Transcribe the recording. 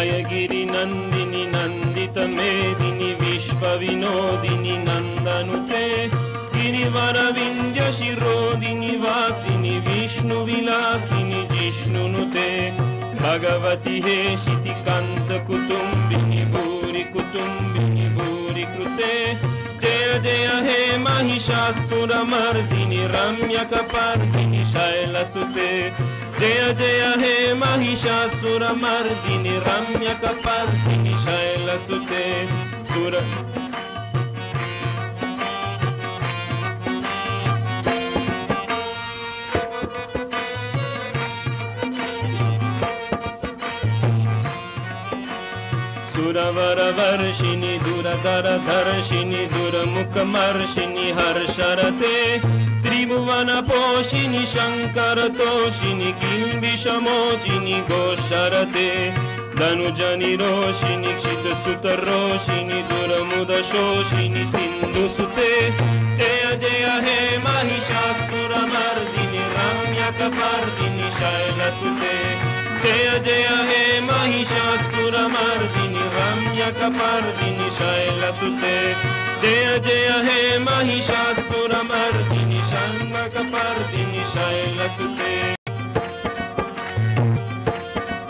जयगिरि नन्दिनि नन्दित मेदिनि विश्वविनोदिनि नन्दनुते गिरिवर विन्ध्य शिरोदिनि वासिनि विष्णुविलासिनि जिष्णुनुते भगवति हेशिति कान्त कुटुम्बिनि भूरि कुटुम्बिनि भूरि कृते जय जय हे महिषासुरमर्दिनि रम्यकपर्दिनि शैलसुते जय जय हे महिषासुरमर्दिनि रम्यकपर्दिनि शैलसुते सुर सुरवरवर्षिणि दुरधरधर्षिणि दुर्मुखमर्षिणि हर्षरते त्रिभुवनपोषिणि शङ्करतोषिणि किम्बिषमोचिनि घोषरते धनुजनिरोषिणि क्षितसुतरोषिणि दुर्मुदशोषिणि सिन्धुसुते जय जय हे महिषासुरमर्दिनि रम्यकपर्दिनि शैलसुते जय जय हे महिषासुरमर्दिनि रम्यकपर्दिनि शैलसुते जय जय हे